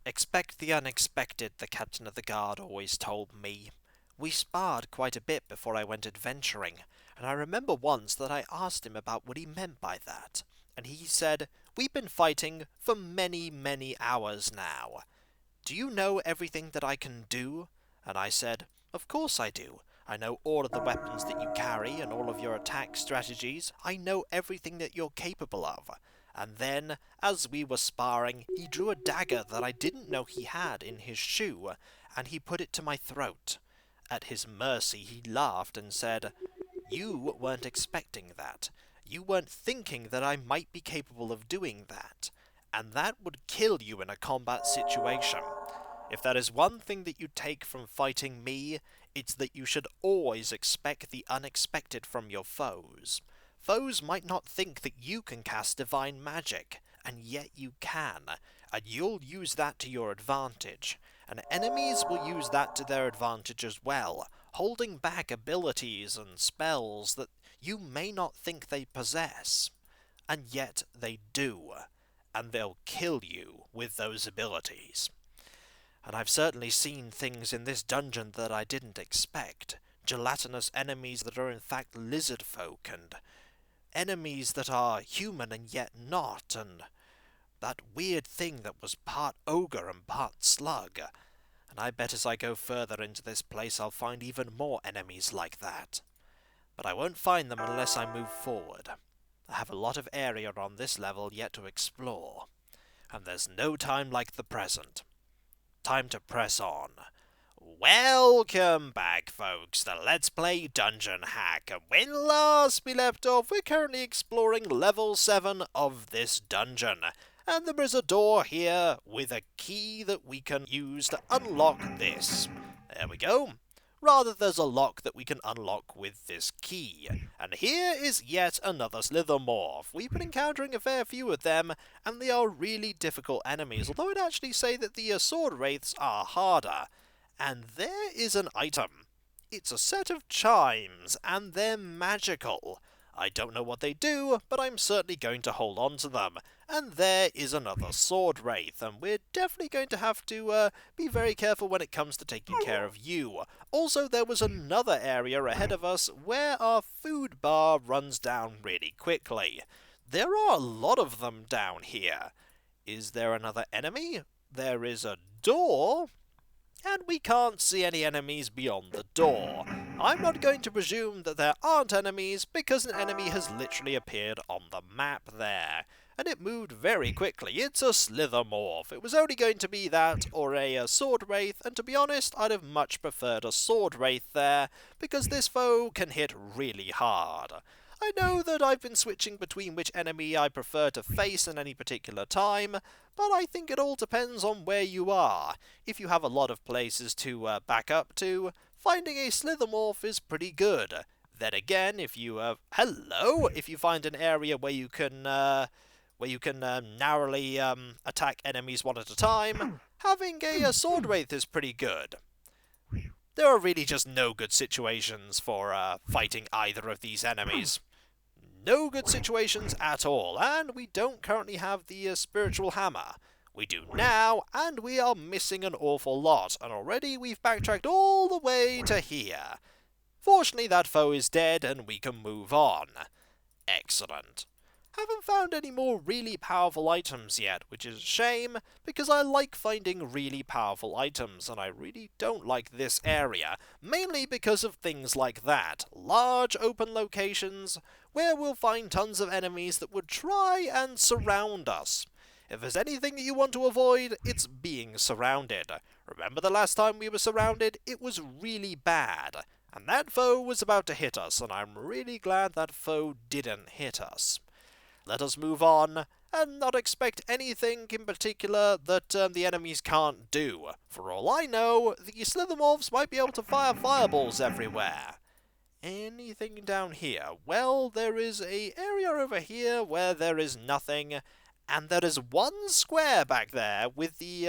Expect the unexpected, the captain of the guard always told me. We sparred quite a bit before I went adventuring, and I remember once that I asked him about what he meant by that, and he said, "We've been fighting for many, many hours now. Do you know everything that I can do?" And I said, "Of course I do. I know all of the weapons that you carry and all of your attack strategies. I know everything that you're capable of." And then, as we were sparring, he drew a dagger that I didn't know he had in his shoe, and he put it to my throat. At his mercy, he laughed and said, "You weren't expecting that. You weren't thinking that I might be capable of doing that. And that would kill you in a combat situation. If there is one thing that you take from fighting me, it's that you should always expect the unexpected from your foes. Foes might not think that you can cast divine magic, and yet you can, and you'll use that to your advantage. And enemies will use that to their advantage as well, holding back abilities and spells that you may not think they possess. And yet they do, and they'll kill you with those abilities. And I've certainly seen things in this dungeon that I didn't expect. Gelatinous enemies that are in fact lizard folk, and enemies that are human and yet not, and that weird thing that was part ogre and part slug. And I bet as I go further into this place I'll find even more enemies like that. But I won't find them unless I move forward. I have a lot of area on this level yet to explore, and there's no time like the present. Time to press on. Welcome back, folks, to Let's Play Dungeon Hack, and when last we left off, we're currently exploring level 7 of this dungeon, and there is a door here with a key that we can use to unlock this. There we go. Rather, there's a lock that we can unlock with this key. And here is yet another Slithermorph. We've been encountering a fair few of them, and they are really difficult enemies, although I'd actually say that the Sword Wraiths are harder. And there is an item. It's a set of chimes, and they're magical. I don't know what they do, but I'm certainly going to hold on to them. And there is another Sword Wraith, and we're definitely going to have to be very careful when it comes to taking care of you. Also, there was another area ahead of us where our food bar runs down really quickly. There are a lot of them down here. Is there another enemy? There is a door, and we can't see any enemies beyond the door. I'm not going to presume that there aren't enemies, because an enemy has literally appeared on the map there. And it moved very quickly. It's a Slithermorph. It was only going to be that or a Sword Wraith, and to be honest, I'd have much preferred a Sword Wraith there, because this foe can hit really hard. I know that I've been switching between which enemy I prefer to face at any particular time, but I think it all depends on where you are. If you have a lot of places to back up to, finding a Slithermorph is pretty good. Then again, if you if you find an area where you can narrowly attack enemies one at a time, having a Sword Wraith is pretty good. There are really just no good situations for fighting either of these enemies. No good situations at all, and we don't currently have the Spiritual Hammer. We do now, and we are missing an awful lot, and already we've backtracked all the way to here. Fortunately, that foe is dead, and we can move on. Excellent. Haven't found any more really powerful items yet, which is a shame, because I like finding really powerful items, and I really don't like this area, mainly because of things like that. Large open locations, where we'll find tons of enemies that would try and surround us. If there's anything that you want to avoid, it's being surrounded. Remember the last time we were surrounded? It was really bad. And that foe was about to hit us, and I'm really glad that foe didn't hit us. Let us move on, and not expect anything in particular that the enemies can't do. For all I know, the Slithermorphs might be able to fire fireballs everywhere. Anything down here? Well, there is an area over here where there is nothing, and there is one square back there with the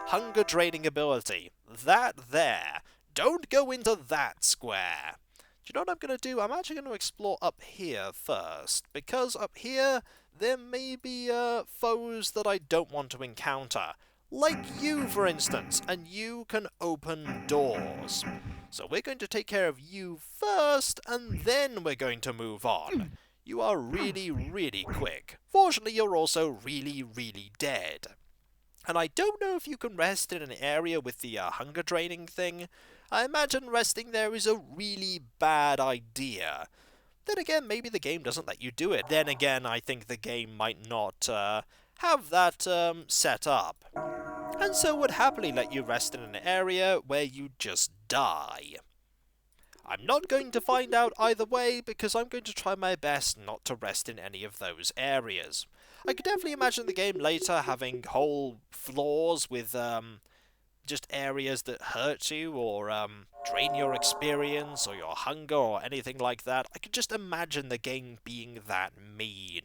hunger-draining ability. That there. Don't go into that square. Do you know what I'm going to do? I'm actually going to explore up here first, because up here there may be foes that I don't want to encounter, Like you, for instance, and you can open doors. So we're going to take care of you first, and then we're going to move on. You are really, really quick. Fortunately, you're also really, really dead. And I don't know if you can rest in an area with the hunger draining thing. I imagine resting there is a really bad idea. Then again, maybe the game doesn't let you do it. Then again, I think the game might not have that set up. And so would happily let you rest in an area where you just die. I'm not going to find out either way because I'm going to try my best not to rest in any of those areas. I could definitely imagine the game later having whole floors with just areas that hurt you or drain your experience or your hunger or anything like that. I could just imagine the game being that mean.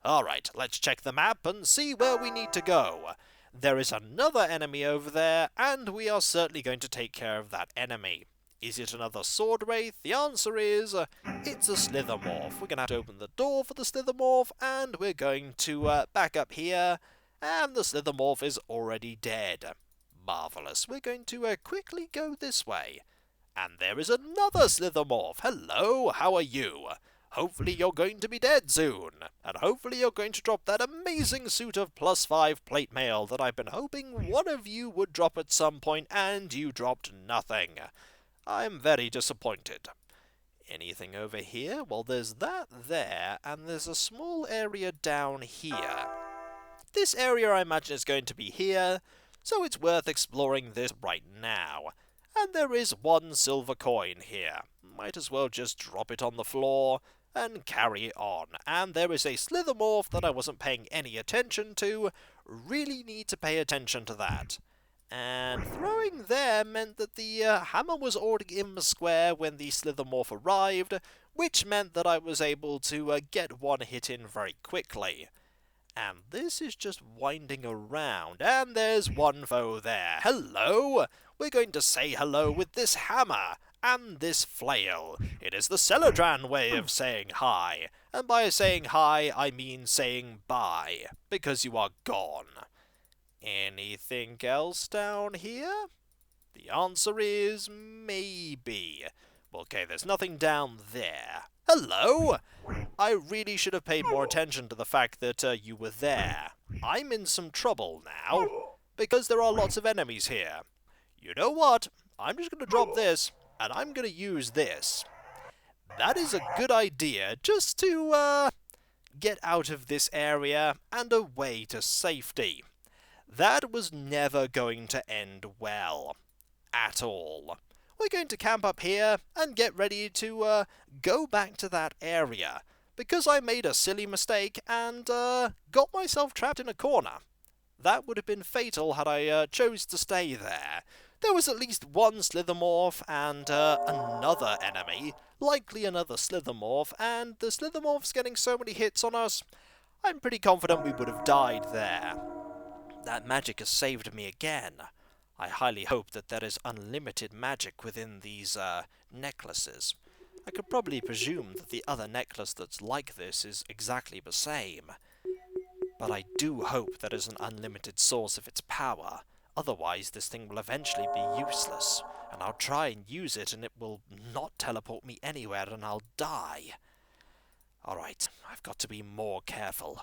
Alright, let's check the map and see where we need to go. There is another enemy over there, and we are certainly going to take care of that enemy. Is it another sword wraith? The answer is, it's a slithermorph. We're going to have to open the door for the slithermorph, and we're going to back up here, and the slithermorph is already dead. Marvellous. We're going to quickly go this way. And there is another slithermorph. Hello, how are you? Hopefully you're going to be dead soon, and hopefully you're going to drop that amazing suit of +5 plate mail that I've been hoping one of you would drop at some point, and you dropped nothing. I'm very disappointed. Anything over here? Well, there's that there, and there's a small area down here. This area I imagine is going to be here, so it's worth exploring this right now. And there is one silver coin here. Might as well just drop it on the floor and carry on. And there is a slithermorph that I wasn't paying any attention to. Really need to pay attention to that. And throwing there meant that the hammer was already in the square when the slithermorph arrived, which meant that I was able to get one hit in very quickly. And this is just winding around, and there's one foe there. Hello! We're going to say hello with this hammer and this flail. It is the Celadran way of saying hi, and by saying hi, I mean saying bye, because you are gone. Anything else down here? The answer is maybe. Okay, there's nothing down there. Hello! I really should have paid more attention to the fact that you were there. I'm in some trouble now, because there are lots of enemies here. You know what? I'm just going to drop this, and I'm going to use this. That is a good idea, just to get out of this area and away to safety. That was never going to end well. At all. We're going to camp up here and get ready to go back to that area, because I made a silly mistake and got myself trapped in a corner. That would have been fatal had I chose to stay there. There was at least one slithermorph and another enemy, likely another slithermorph, and the slithermorph's getting so many hits on us, I'm pretty confident we would have died there. That magic has saved me again. I highly hope that there is unlimited magic within these necklaces. I could probably presume that the other necklace that's like this is exactly the same. But I do hope there is an unlimited source of its power. Otherwise, this thing will eventually be useless, and I'll try and use it and it will not teleport me anywhere and I'll die. Alright, I've got to be more careful.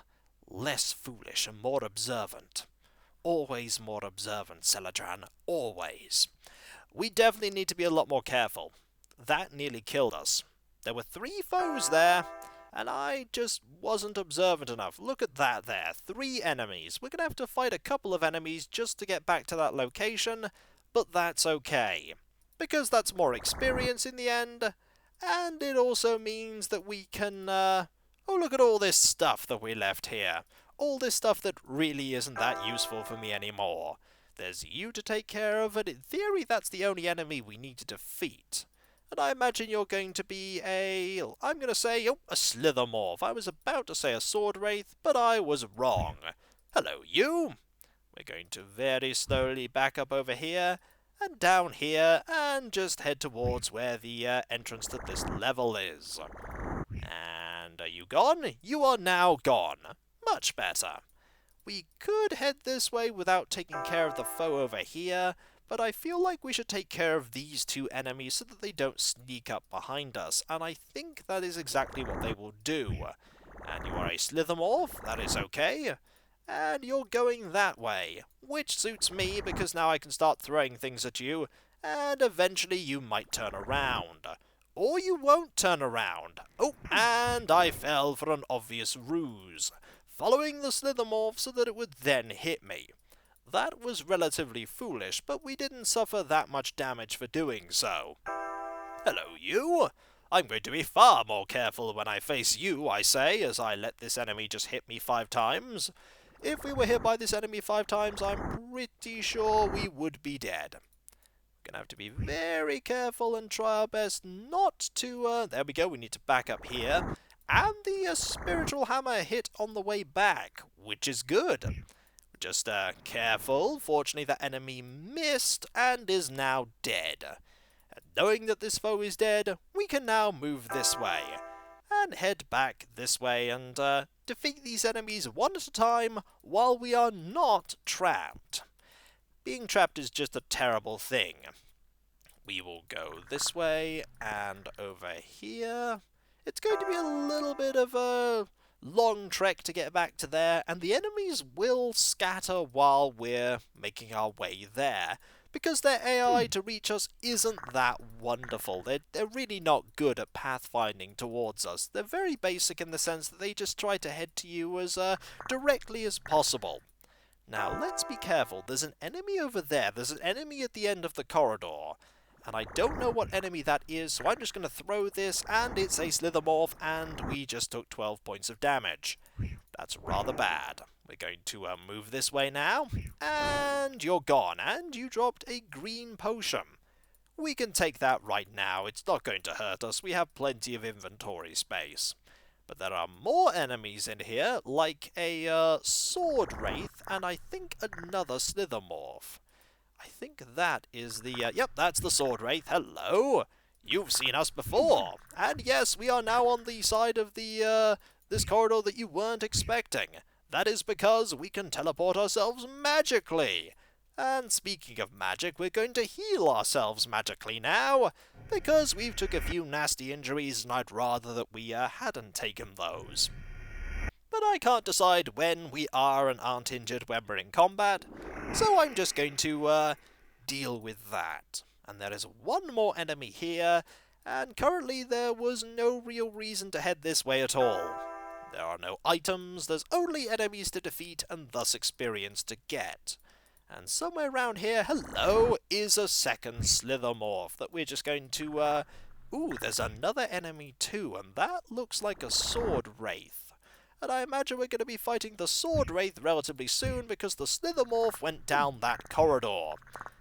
Less foolish and more observant. Always more observant, Celadran. Always. We definitely need to be a lot more careful. That nearly killed us. There were 3 foes there, and I just wasn't observant enough. Look at that there. 3 enemies. We're going to have to fight a couple of enemies just to get back to that location, but that's okay. Because that's more experience in the end, and it also means that we can... oh, look at all this stuff that we left here. All this stuff that really isn't that useful for me anymore. There's you to take care of, and in theory that's the only enemy we need to defeat. And I imagine you're going to be I'm going to say, a slithermorph. I was about to say a sword wraith, but I was wrong. Hello, you. We're going to very slowly back up over here, and down here, and just head towards where the entrance to this level is. And are you gone? You are now gone. Much better. We could head this way without taking care of the foe over here, but I feel like we should take care of these two enemies so that they don't sneak up behind us, and I think that is exactly what they will do. And you are a Slithermorph, that is okay. And you're going that way, which suits me because now I can start throwing things at you, and eventually you might turn around. Or you won't turn around. Oh, and I fell for an obvious ruse, following the Slithermorph so that it would then hit me. That was relatively foolish, but we didn't suffer that much damage for doing so. Hello, you! I'm going to be far more careful when I face you, I say, as I let this enemy just hit me 5 times. If we were hit by this enemy 5 times, I'm pretty sure we would be dead. We're gonna have to be very careful and try our best not to, there we go, we need to back up here. And the spiritual hammer hit on the way back, which is good. Just careful. Fortunately, that enemy missed and is now dead. And knowing that this foe is dead, we can now move this way and head back this way and defeat these enemies one at a time while we are not trapped. Being trapped is just a terrible thing. We will go this way and over here. It's going to be a little bit of a long trek to get back to there, and the enemies will scatter while we're making our way there, because their AI to reach us isn't that wonderful. They're really not good at pathfinding towards us. They're very basic in the sense that they just try to head to you as directly as possible. Now, let's be careful. There's an enemy over there. There's an enemy at the end of the corridor. And I don't know what enemy that is, so I'm just going to throw this, and it's a Slithermorph, and we just took 12 points of damage. That's rather bad. We're going to move this way now, and you're gone, and you dropped a green potion. We can take that right now. It's not going to hurt us. We have plenty of inventory space. But there are more enemies in here, like a sword wraith, and I think another Slithermorph. I think that is the, yep, that's the sword wraith. Hello! You've seen us before! And yes, we are now on the side of the, this corridor that you weren't expecting. That is because we can teleport ourselves magically. And speaking of magic, we're going to heal ourselves magically now, because we've took a few nasty injuries and I'd rather that we hadn't taken those. But I can't decide when we are and aren't injured when we're in combat, so I'm just going to deal with that. And there is one more enemy here, and currently there was no real reason to head this way at all. There are no items, there's only enemies to defeat and thus experience to get. And somewhere around here, hello, is a second Slithermorph that we're just going to, ooh, there's another enemy too, and that looks like a sword wraith. And I imagine we're going to be fighting the sword wraith relatively soon because the Slithermorph went down that corridor.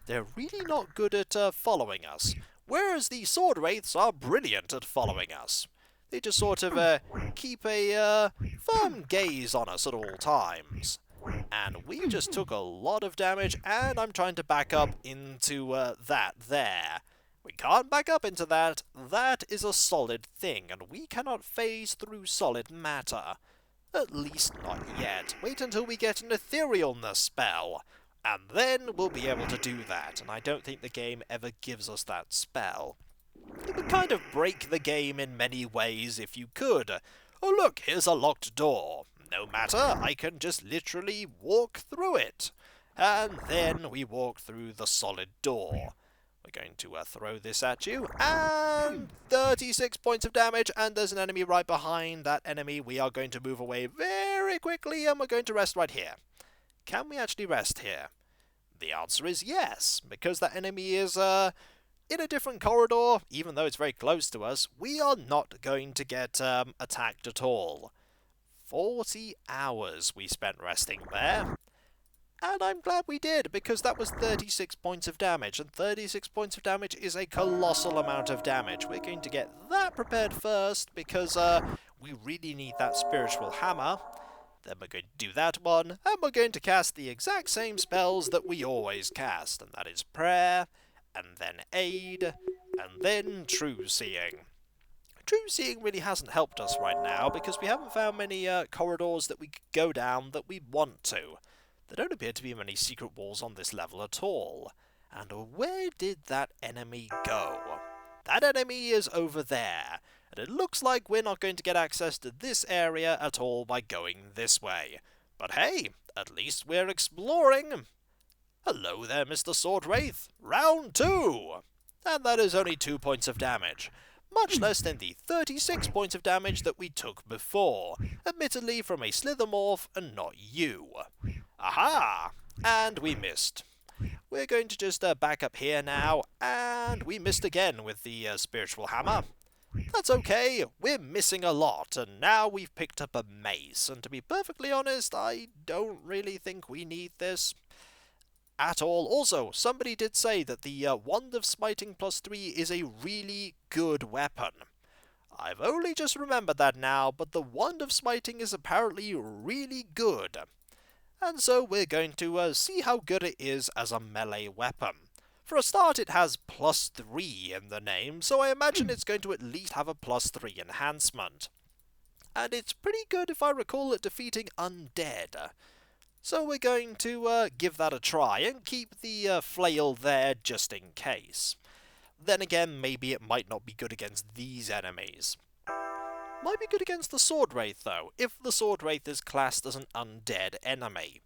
They're really not good at following us, whereas the sword wraiths are brilliant at following us. They just sort of keep a firm gaze on us at all times. And we just took a lot of damage, and I'm trying to back up into that there. We can't back up into that. That is a solid thing, and we cannot phase through solid matter. At least not yet. Wait until we get an etherealness spell, and then we'll be able to do that, and I don't think the game ever gives us that spell. It would kind of break the game in many ways if you could. Oh look, here's a locked door. No matter, I can just literally walk through it. And then we walk through the solid door. We're going to throw this at you, and 36 points of damage, and there's an enemy right behind that enemy. We are going to move away very quickly, and we're going to rest right here. Can we actually rest here? The answer is yes, because that enemy is in a different corridor, even though it's very close to us. We are not going to get attacked at all. 40 hours we spent resting there. And I'm glad we did, because that was 36 points of damage, and 36 points of damage is a colossal amount of damage. We're going to get that prepared first, because we really need that spiritual hammer. Then we're going to do that one, and we're going to cast the exact same spells that we always cast, and that is prayer, and then aid, and then true seeing. True seeing really hasn't helped us right now, because we haven't found many corridors that we could go down that we want to. There don't appear to be many secret walls on this level at all. And where did that enemy go? That enemy is over there, and it looks like we're not going to get access to this area at all by going this way. But hey, at least we're exploring! Hello there, Mr. Sword Wraith. Round 2! And that is only 2 points of damage. Much less than the 36 points of damage that we took before, admittedly from a Slithermorph and not you. Aha! And we missed. We're going to just back up here now, and we missed again with the Spiritual Hammer. That's okay, we're missing a lot, and now we've picked up a mace, and to be perfectly honest, I don't really think we need this at all. Also, somebody did say that the Wand of Smiting +3 is a really good weapon. I've only just remembered that now, but the Wand of Smiting is apparently really good. And so we're going to see how good it is as a melee weapon. For a start, it has +3 in the name, so I imagine it's going to at least have a +3 enhancement. And it's pretty good if I recall at defeating undead. So we're going to give that a try and keep the flail there just in case. Then again, maybe it might not be good against these enemies. Might be good against the Sword Wraith though, if the Sword Wraith is classed as an undead enemy.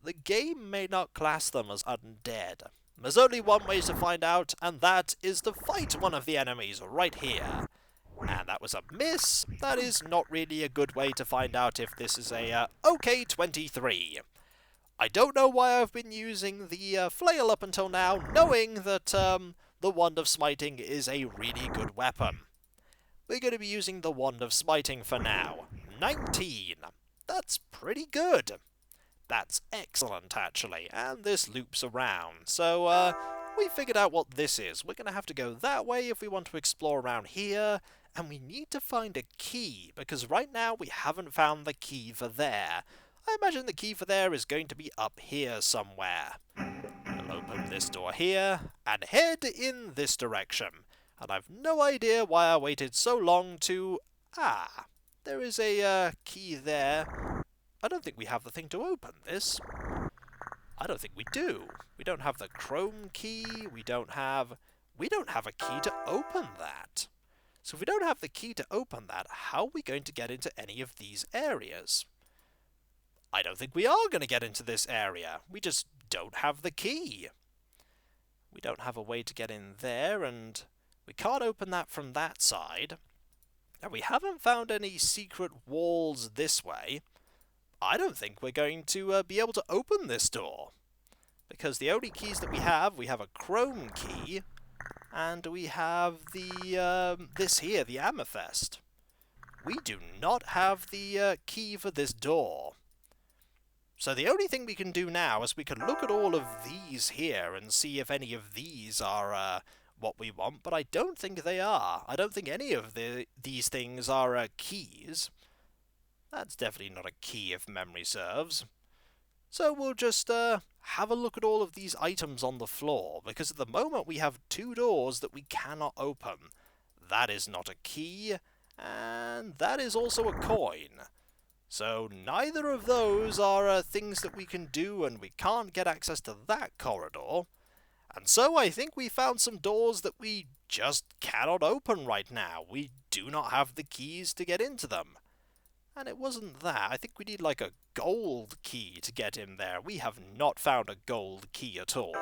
The game may not class them as undead. There's only one way to find out, and that is to fight one of the enemies right here. And that was a miss. That is not really a good way to find out if this is a OK-23. I don't know why I've been using the flail up until now, knowing that the Wand of Smiting is a really good weapon. We're going to be using the Wand of Smiting for now. 19. That's pretty good. That's excellent, actually. And this loops around. So, we figured out what this is. We're going to have to go that way if we want to explore around here. And we need to find a key, because right now we haven't found the key for there. I imagine the key for there is going to be up here somewhere. We'll open this door here, and head in this direction. And I've no idea why I waited so long to... Ah, there is a key there. I don't think we have the thing to open this. I don't think we do. We don't have the chrome key, we don't have a key to open that. So if we don't have the key to open that, how are we going to get into any of these areas? I don't think we are going to get into this area. We just don't have the key. We don't have a way to get in there, and we can't open that from that side. And we haven't found any secret walls this way. I don't think we're going to be able to open this door. Because the only keys that we have a chrome key, and we have the, this here, the amethyst. We do not have the key for this door. So the only thing we can do now is we can look at all of these here and see if any of these are what we want, but I don't think they are. I don't think any of these things are keys. That's definitely not a key if memory serves. So we'll just have a look at all of these items on the floor, because at the moment we have 2 doors that we cannot open. That is not a key, and that is also a coin. So neither of those are things that we can do, and we can't get access to that corridor. And so I think we found some doors that we just cannot open right now. We do not have the keys to get into them. And it wasn't that. I think we need like a gold key to get in there. We have not found a gold key at all.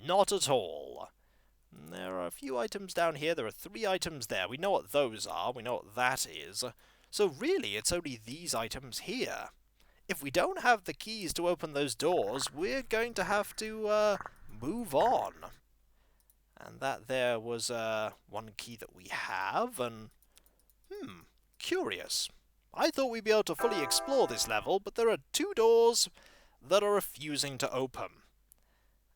Not at all. There are a few items down here. There are 3 items there. We know what those are. We know what that is. So really, it's only these items here. If we don't have the keys to open those doors, we're going to have to move on. And that there was one key that we have, and... curious. I thought we'd be able to fully explore this level, but there are 2 doors that are refusing to open.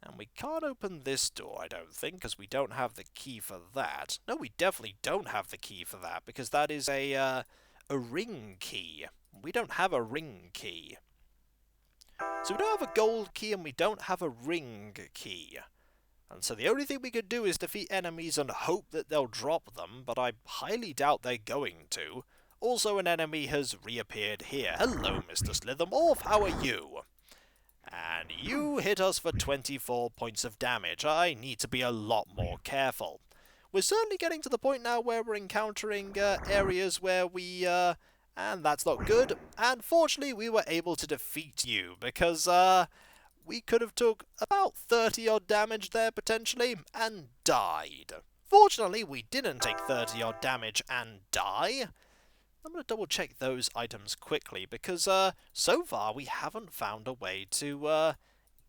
And we can't open this door, I don't think, because we don't have the key for that. No, we definitely don't have the key for that, because that is a ring key. We don't have a ring key. So we don't have a gold key, and we don't have a ring key. And so the only thing we could do is defeat enemies and hope that they'll drop them, but I highly doubt they're going to. Also, an enemy has reappeared here. Hello, Mr. Slithermorph, how are you? And you hit us for 24 points of damage. I need to be a lot more careful. We're certainly getting to the point now where we're encountering areas where we, and that's not good. And fortunately, we were able to defeat you, because, we could have took about 30 odd damage there, potentially, and died. Fortunately, we didn't take 30 odd damage and die. I'm going to double check those items quickly, because so far we haven't found a way to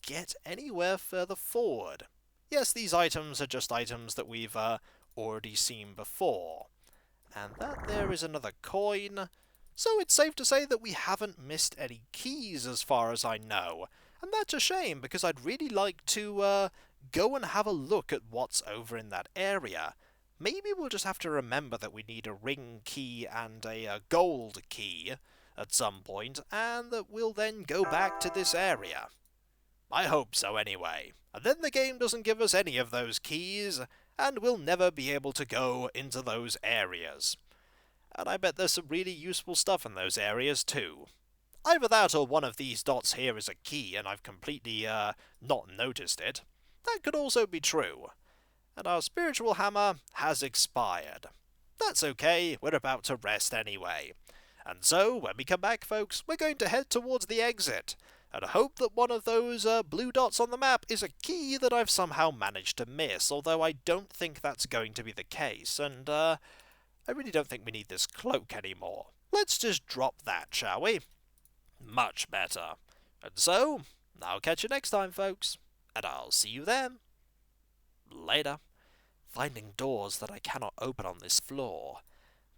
get anywhere further forward. Yes, these items are just items that we've already seen before. And that there is another coin. So it's safe to say that we haven't missed any keys as far as I know. And that's a shame, because I'd really like to go and have a look at what's over in that area. Maybe we'll just have to remember that we need a ring key and a gold key at some point, and that we'll then go back to this area. I hope so anyway. And then the game doesn't give us any of those keys, and we'll never be able to go into those areas. And I bet there's some really useful stuff in those areas too. Either that or one of these dots here is a key and I've completely not noticed it. That could also be true. And our spiritual hammer has expired. That's okay, we're about to rest anyway. And so, when we come back, folks, we're going to head towards the exit, and hope that one of those blue dots on the map is a key that I've somehow managed to miss, although I don't think that's going to be the case, and I really don't think we need this cloak anymore. Let's just drop that, shall we? Much better. And so, I'll catch you next time, folks, and I'll see you then. Later. Finding doors that I cannot open on this floor.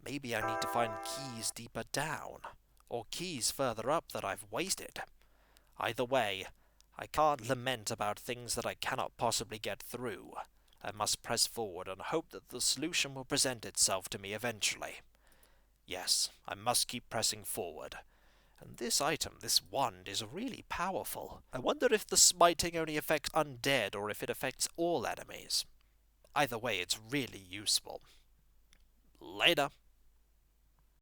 Maybe I need to find keys deeper down, or keys further up that I've wasted. Either way, I can't lament about things that I cannot possibly get through. I must press forward and hope that the solution will present itself to me eventually. Yes, I must keep pressing forward. And this item, this wand, is really powerful. I wonder if the smiting only affects undead or if it affects all enemies. Either way, it's really useful. Later.